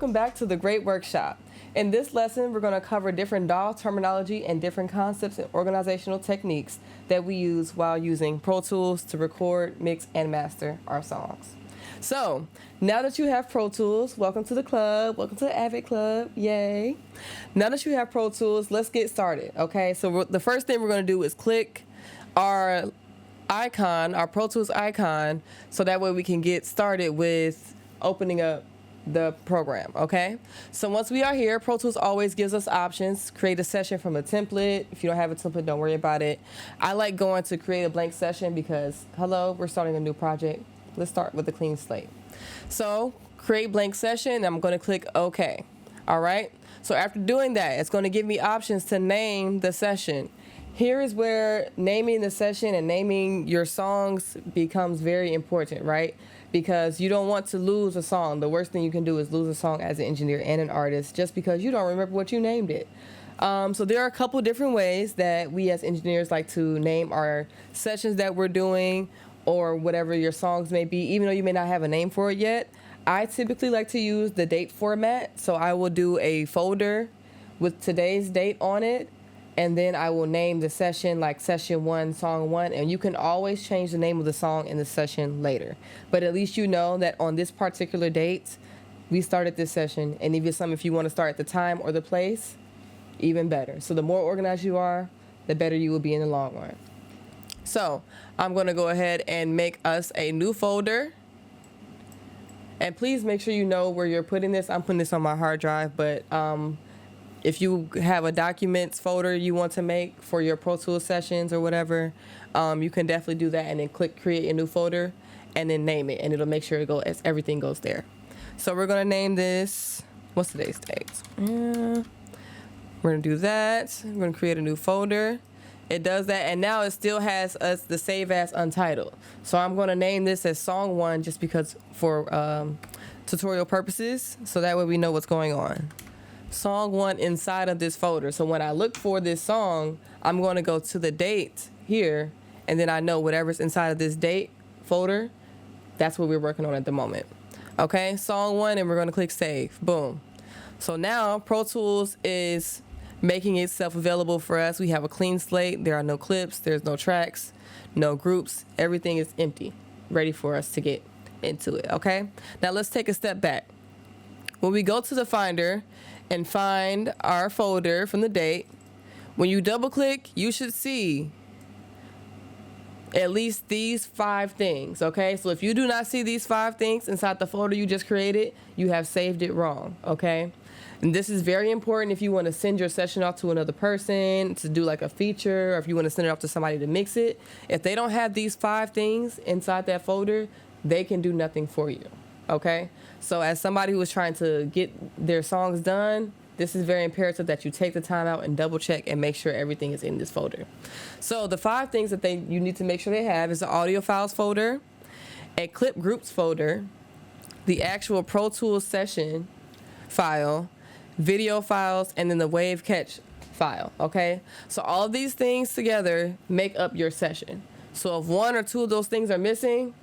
welcome back to the Great Workshop. In this lesson, we're going to cover different DAW terminology and different concepts and organizational techniques that we use while using Pro Tools to record, mix, and master our songs. So, now that you have Pro Tools, welcome to the club, welcome to the Avid Club, yay. Now that you have Pro Tools, let's get started, okay? So the first thing we're going to do is click our icon, our Pro Tools icon, so that way we can get started with opening up the program, okay? So once we are here, Pro Tools always gives us options. Create a session from a template. If you don't have a template, don't worry about it. I like going to create a blank session because, hello, we're starting a new project. Let's start with a clean slate. So create blank session, I'm going to click OK. All right? So after doing that, it's going to give me options to name the session. Here is where naming the session and naming your songs becomes very important, right? Because you don't want to lose a song. The worst thing you can do is lose a song as an engineer and an artist just because you don't remember what you named it. So there are a couple different ways that we as engineers like to name our sessions that we're doing or whatever your songs may be, even though you may not have a name for it yet. I typically like to use the date format. So I will do a folder with today's date on it. And then I will name the session like session 1, song 1, and you can always change the name of the song in the session later. But at least you know that on this particular date, we started this session, and if you want to start at the time or the place, even better. So the more organized you are, the better you will be in the long run. So I'm going to go ahead and make us a new folder. And please make sure you know where you're putting this. I'm putting this on my hard drive, but if you have a documents folder you want to make for your Pro Tools sessions or whatever, you can definitely do that and then click create a new folder and then name it, and it'll make sure everything goes there. So we're going to name this, what's today's date? We're going to do that. We're going to create a new folder. It does that, and now it still has us the save as untitled. So I'm going to name this as song 1 just because for tutorial purposes, so that way we know what's going on. Song 1 inside of this folder. So when I look for this song, I'm going to go to the date here, and then I know whatever's inside of this date folder, that's what we're working on at the moment. Okay, song 1, and we're going to click save. Boom. So now Pro Tools is making itself available for us. We have a clean slate. There are no clips. There's no tracks, no groups. Everything is empty, ready for us to get into it. Okay, now let's take a step back. When we go to the Finder and find our folder from the date, when you double click, you should see at least these 5 things, okay? So if you do not see these 5 things inside the folder you just created, you have saved it wrong, okay? And this is very important if you want to send your session off to another person to do like a feature, or if you want to send it off to somebody to mix it. If they don't have these 5 things inside that folder, they can do nothing for you. Okay, so as somebody who is trying to get their songs done, this is very imperative that you take the time out and double check and make sure everything is in this folder. So the 5 things that you need to make sure they have is the audio files folder, a clip groups folder, the actual Pro Tools session file, video files, and then the wave catch file. Okay, so all of these things together make up your session. So if 1 or 2 of those things are missing,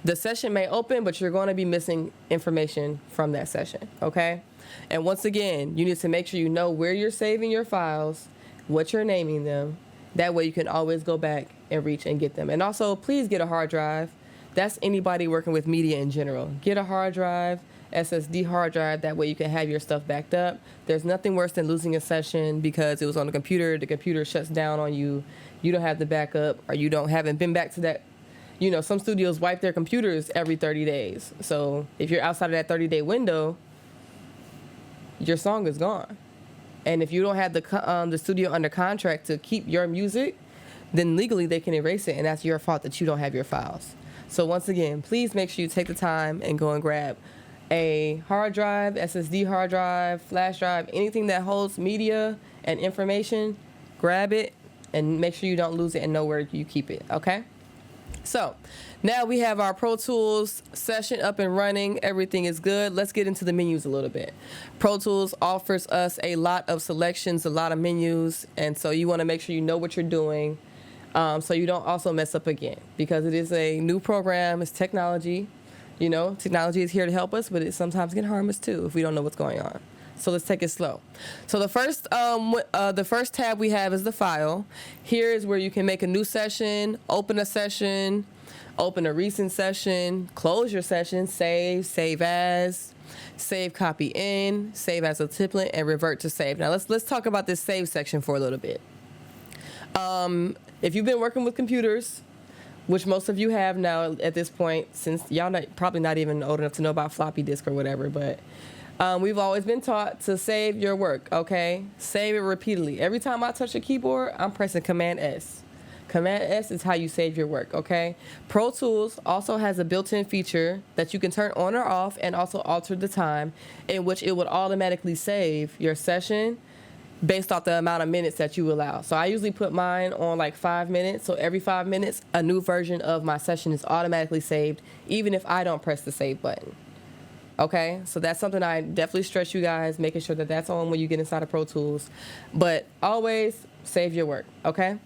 the session may open, but you're going to be missing information from that session, okay? And once again, you need to make sure you know where you're saving your files, what you're naming them. That way you can always go back and reach and get them. And also, please get a hard drive. That's anybody working with media in general. Get a hard drive, SSD hard drive. That way you can have your stuff backed up. There's nothing worse than losing a session because it was on the computer shuts down on you, you don't have the backup, or you haven't been back to that. You know, some studios wipe their computers every 30 days. So if you're outside of that 30-day window, your song is gone. And if you don't have the studio under contract to keep your music, then legally they can erase it, and that's your fault that you don't have your files. So once again, please make sure you take the time and go and grab a hard drive, SSD hard drive, flash drive, anything that holds media and information, grab it and make sure you don't lose it and know where you keep it, okay? So now we have our Pro Tools session up and running. Everything is good. Let's get into the menus a little bit. Pro Tools offers us a lot of selections, a lot of menus, and so you want to make sure you know what you're doing so you don't also mess up again, because it is a new program, it's technology, You know, technology is here to help us, but it sometimes can harm us too if we don't know what's going on. So let's take it slow. So the first tab we have is the file. Here is where you can make a new session, open a recent session, close your session, save as, save copy in, save as a template, and revert to save. Now let's talk about this save section for a little bit. If you've been working with computers, which most of you have now at this point, since y'all probably not even old enough to know about floppy disk or whatever, but we've always been taught to save your work, okay? Save it repeatedly. Every time I touch a keyboard, I'm pressing Command S. Command S is how you save your work, okay? Pro Tools also has a built-in feature that you can turn on or off and also alter the time in which it would automatically save your session based off the amount of minutes that you allow. So I usually put mine on like 5 minutes. So every 5 minutes, a new version of my session is automatically saved, even if I don't press the save button. Okay, so that's something I definitely stress you guys, making sure that that's on when you get inside of Pro Tools. But always save your work, okay?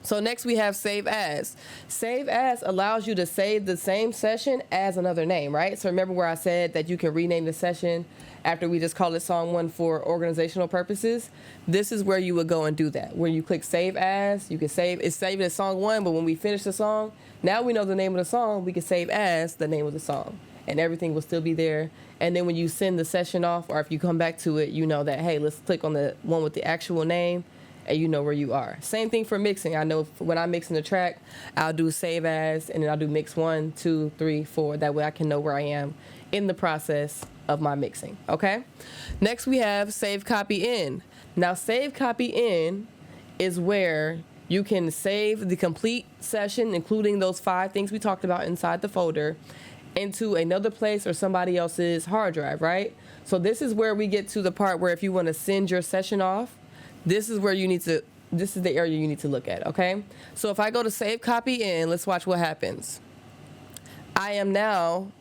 So next we have Save As. Save As allows you to save the same session as another name, right? So remember where I said that you can rename the session after we just called it Song 1 for organizational purposes? This is where you would go and do that. Where you click Save As, you can save it as Song 1, but when we finish the song, now we know the name of the song, we can save as the name of the song. And everything will still be there. And then when you send the session off, or if you come back to it, you know that, hey, let's click on the one with the actual name, and you know where you are. Same thing for mixing. I know when I'm mixing the track, I'll do save as, and then I'll do mix 1, 2, 3, 4. That way I can know where I am in the process of my mixing, okay? Next we have save copy in. Now save copy in is where you can save the complete session, including those 5 things we talked about inside the folder, into another place or somebody else's hard drive, right? So this is where we get to the part where if you want to send your session off, this is the area you need to look at, okay? So if I go to save copy in, let's watch what happens. I am now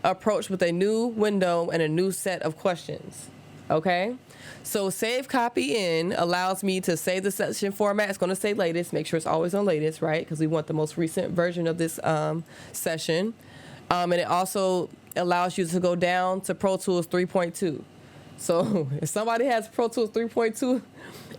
approached with a new window and a new set of questions, okay? So save copy in allows me to save the session format. It's going to say latest. Make sure it's always on latest, right? Because we want the most recent version of this session. And it also allows you to go down to Pro Tools 3.2. So if somebody has Pro Tools 3.2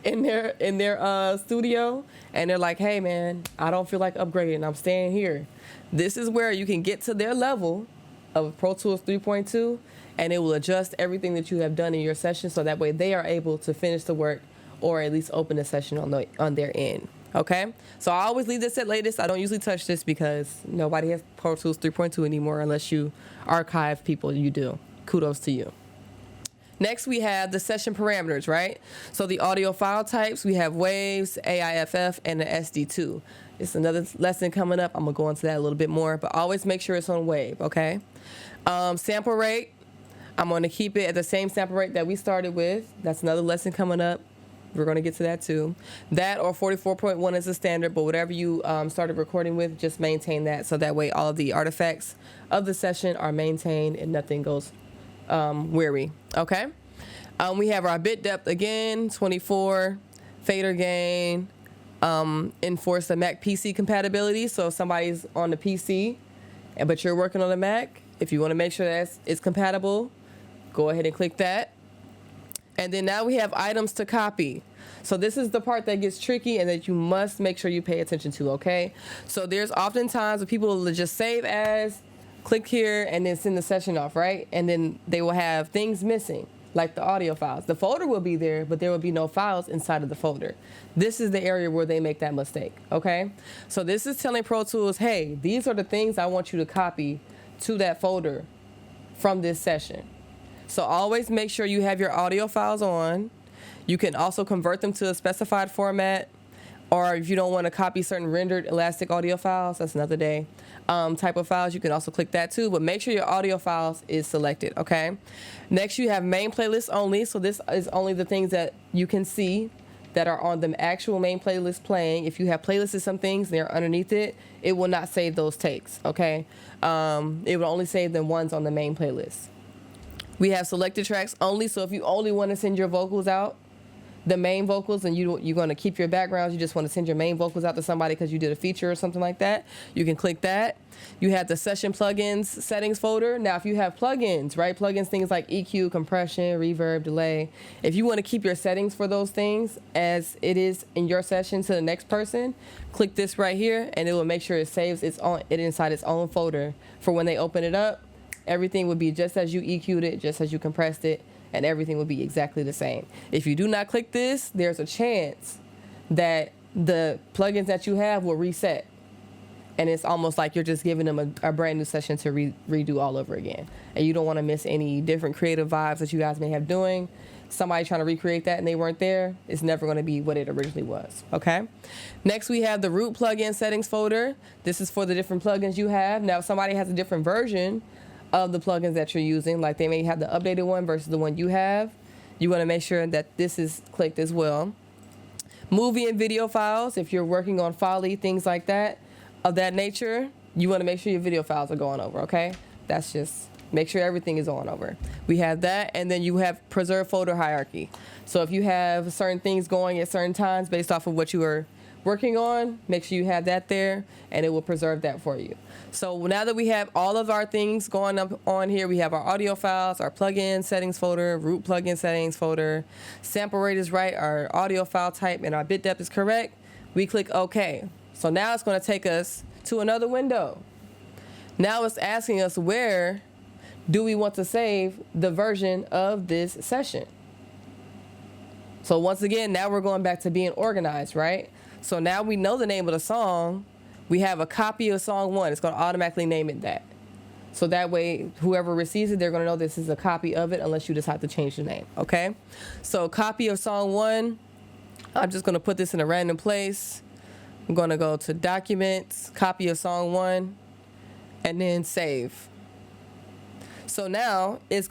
in their studio and they're like, hey man, I don't feel like upgrading, I'm staying here. This is where you can get to their level of Pro Tools 3.2, and it will adjust everything that you have done in your session, so that way they are able to finish the work or at least open the session on their end. Okay, so I always leave this at latest. I don't usually touch this because nobody has Pro Tools 3.2 anymore unless you archive people. You do. Kudos to you. Next, we have the session parameters, right? So the audio file types, we have waves, AIFF, and the SD2. It's another lesson coming up. I'm going to go into that a little bit more, but always make sure it's on wave, okay? Sample rate, I'm going to keep it at the same sample rate that we started with. That's another lesson coming up. We're going to get to that too. That or 44.1 is the standard, but whatever you started recording with, just maintain that, so that way all of the artifacts of the session are maintained and nothing goes weary. Okay. We have our bit depth again, 24, fader gain, enforce the Mac PC compatibility. So if somebody's on the PC, but you're working on the Mac, if you want to make sure that it's compatible, go ahead and click that. And then now we have items to copy. So this is the part that gets tricky and that you must make sure you pay attention to, okay? So there's oftentimes where people will just save as, click here, and then send the session off, right? And then they will have things missing, like the audio files. The folder will be there, but there will be no files inside of the folder. This is the area where they make that mistake, okay? So this is telling Pro Tools, hey, these are the things I want you to copy to that folder from this session. So always make sure you have your audio files on. You can also convert them to a specified format, or if you don't want to copy certain rendered elastic audio files, that's another day, type of files, you can also click that too, but make sure your audio files is selected, okay? Next, you have main playlist only. So this is only the things that you can see that are on the actual main playlist playing. If you have playlists of some things, they're underneath it, it will not save those takes, okay? It will only save the ones on the main playlist. We have selected tracks only, so if you only want to send your vocals out, the main vocals and you're going to keep your backgrounds, you just want to send your main vocals out to somebody because you did a feature or something like that, you can click that. You have the session plugins settings folder. Now, if you have plugins, right, plugins, things like EQ, compression, reverb, delay, if you want to keep your settings for those things as it is in your session to the next person, click this right here and it will make sure it saves it inside its own folder for when they open it up. Everything would be just as you EQ'd it, just as you compressed it, and everything will be exactly the same. If you do not click this, there's a chance that the plugins that you have will reset. And it's almost like you're just giving them a brand new session to redo all over again. And you don't want to miss any different creative vibes that you guys may have doing. Somebody trying to recreate that and they weren't there, it's never going to be what it originally was, okay? Next, we have the root plugin settings folder. This is for the different plugins you have. Now, if somebody has a different version of the plugins that you're using, like they may have the updated one versus the one you have, you want to make sure that this is clicked as well. Movie and video files, if you're working on Foley, things like that, of that nature, you want to make sure your video files are going over, okay? That's just, make sure everything is going over. We have that, and then you have preserve folder hierarchy. So if you have certain things going at certain times based off of what you are working on, make sure you have that there, and it will preserve that for you. So now that we have all of our things going up on here, we have our audio files, our plugin settings folder, root plugin settings folder, sample rate is right, our audio file type, and our bit depth is correct. We click OK. So now it's going to take us to another window. Now it's asking us where do we want to save the version of this session. So once again, now we're going back to being organized, right? So now we know the name of the song. We have a copy of song 1. It's going to automatically name it that. So that way, whoever receives it, they're going to know this is a copy of it unless you decide to change the name, okay? So copy of song 1, I'm just going to put this in a random place. I'm going to go to Documents, copy of song 1, and then save. So now it's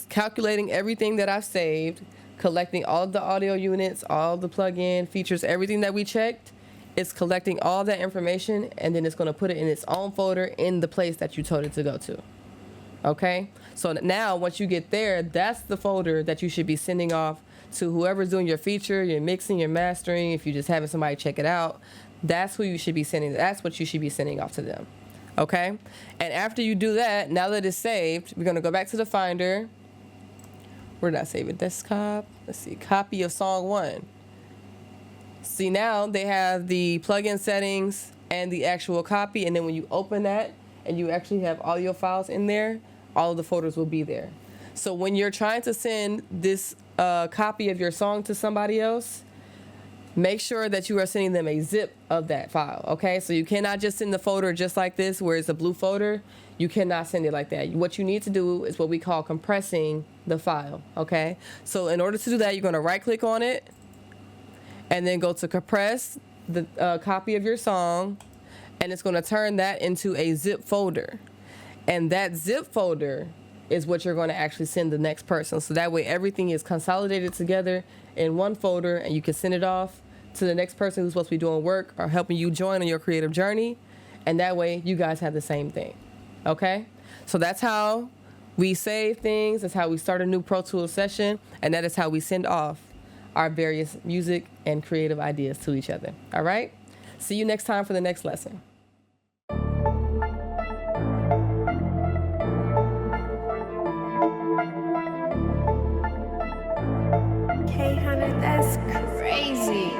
calculating everything that I've saved, collecting all of the audio units, all the plug-in features, everything that we checked. It's collecting all that information, and then it's going to put it in its own folder in the place that you told it to go to. Okay? So now once you get there, that's the folder that you should be sending off to whoever's doing your feature, your mixing, your mastering. If you're just having somebody check it out, that's who you should be sending. That's what you should be sending off to them. Okay? And after you do that, now that it's saved, we're going to go back to the Finder. Where did I save it? Desktop. Let's see. Copy of song 1. See, now they have the plugin settings and the actual copy. And then when you open that and you actually have audio files in there, all of the folders will be there. So when you're trying to send this copy of your song to somebody else, make sure that you are sending them a zip of that file, okay? So you cannot just send the folder just like this where it's a blue folder. You cannot send it like that. What you need to do is what we call compressing the file, okay? So in order to do that, you're going to right-click on it and then go to compress the copy of your song, and it's going to turn that into a zip folder. And that zip folder is what you're going to actually send the next person. So that way everything is consolidated together in one folder, and you can send it off to the next person who's supposed to be doing work or helping you join on your creative journey. And that way you guys have the same thing. Okay? So that's how we save things. That's how we start a new Pro Tools session. And that is how we send off our various music and creative ideas to each other. All right? See you next time for the next lesson. K100, that's crazy.